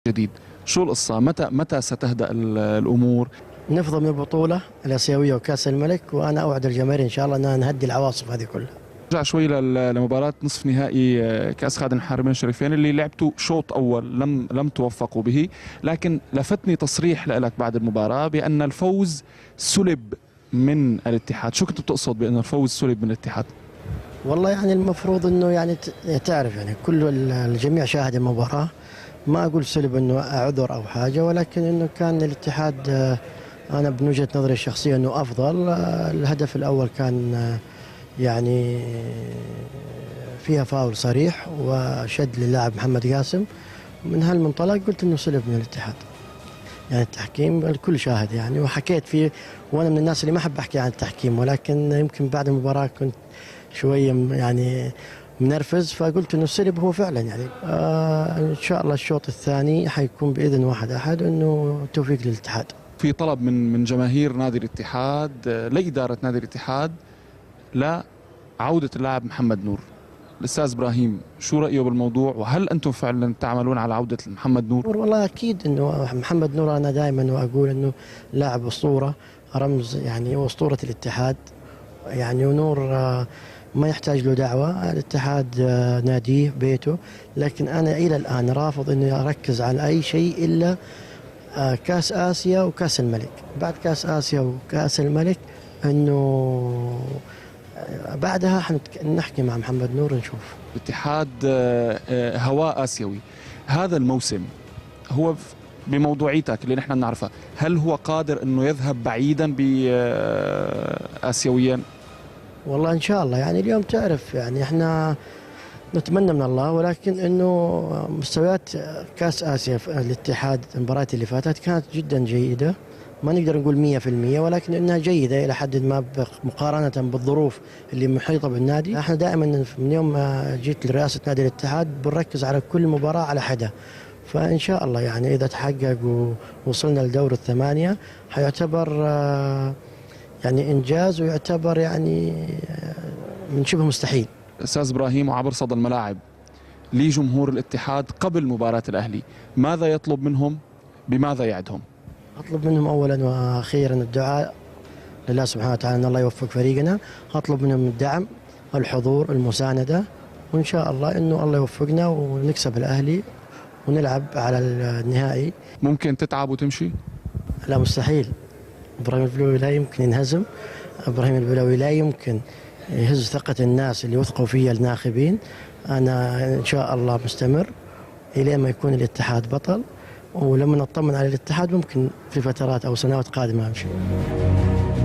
جديد. شو القصة؟ متى ستهدأ الأمور؟ نفضل من البطولة الآسيوية وكأس الملك، وأنا أوعد الجماهير إن شاء الله أننا نهدي العواصف هذه كلها. نرجع شوي لمباراة نصف نهائي كأس خادم الحرمين الشريفين اللي لعبتوا شوط أول لم توفقوا به، لكن لفتني تصريح لك بعد المباراة بأن الفوز سلب من الاتحاد. شو كنت بتقصد بأن الفوز سلب من الاتحاد؟ والله يعني المفروض أنه يعني تعرف يعني كل الجميع شاهد المباراة، ما أقول سلب أنه عذر أو حاجة، ولكن أنه كان الاتحاد أنا من وجهة نظري الشخصية أنه أفضل. الهدف الأول كان يعني فيها فاول صريح وشد للاعب محمد قاسم. من هالمنطلق قلت أنه سلب من الاتحاد. يعني التحكيم الكل شاهد يعني، وحكيت فيه، وأنا من الناس اللي ما أحب أحكي عن التحكيم، ولكن يمكن بعد المباراة كنت شوية يعني منرفز، فقلت انه السلب هو فعلا يعني ان شاء الله الشوط الثاني حيكون باذن واحد احد انه توفيق للاتحاد. في طلب من جماهير نادي الاتحاد لإدارة نادي الاتحاد لعودة اللاعب محمد نور. الأستاذ إبراهيم شو رأيه بالموضوع، وهل أنتم فعلا تعملون على عودة محمد نور؟ والله أكيد أنه محمد نور أنا دائما وأقول أنه لاعب أسطورة، رمز يعني أسطورة الاتحاد يعني، ونور ما يحتاج له دعوة. الاتحاد ناديه بيته، لكن أنا إلى الآن رافض أني أركز على أي شيء إلا كأس آسيا وكأس الملك. بعد كأس آسيا وكأس الملك أنه بعدها نحكي مع محمد نور نشوف. الاتحاد هواء آسيوي هذا الموسم، هو بموضوعيتك اللي نحن بنعرفها، هل هو قادر أنه يذهب بعيدا بآسيويا؟ والله إن شاء الله يعني اليوم تعرف يعني إحنا نتمنى من الله، ولكن إنه مستويات كأس آسيا في الاتحاد المباريات اللي فاتت كانت جدا جيدة، ما نقدر نقول 100%، ولكن إنها جيدة إلى حد ما مقارنة بالظروف اللي محيطة بالنادي. إحنا دائما من يوم ما جيت لرئاسة نادي الاتحاد بنركز على كل مباراة على حدة، فإن شاء الله يعني إذا تحقق ووصلنا لدور الثمانية حيعتبر يعني إنجاز، ويعتبر يعني من شبه مستحيل. أستاذ إبراهيم، وعبر صدى الملاعب لجمهور الاتحاد قبل مباراة الأهلي، ماذا يطلب منهم؟ بماذا يعدهم؟ أطلب منهم أولا وأخيرا الدعاء لله سبحانه وتعالى أن الله يوفق فريقنا. أطلب منهم الدعم، الحضور، المساندة، وإن شاء الله أنه الله يوفقنا ونكسب الأهلي ونلعب على النهائي. ممكن تتعب وتمشي؟ لا مستحيل. إبراهيم البلوي لا يمكن ينهزم، إبراهيم البلوي لا يمكن يهز ثقة الناس اللي وثقوا فيها الناخبين. أنا إن شاء الله مستمر إلى ما يكون الاتحاد بطل، ولما نطمن على الاتحاد ممكن في فترات أو سنوات قادمة أمشي.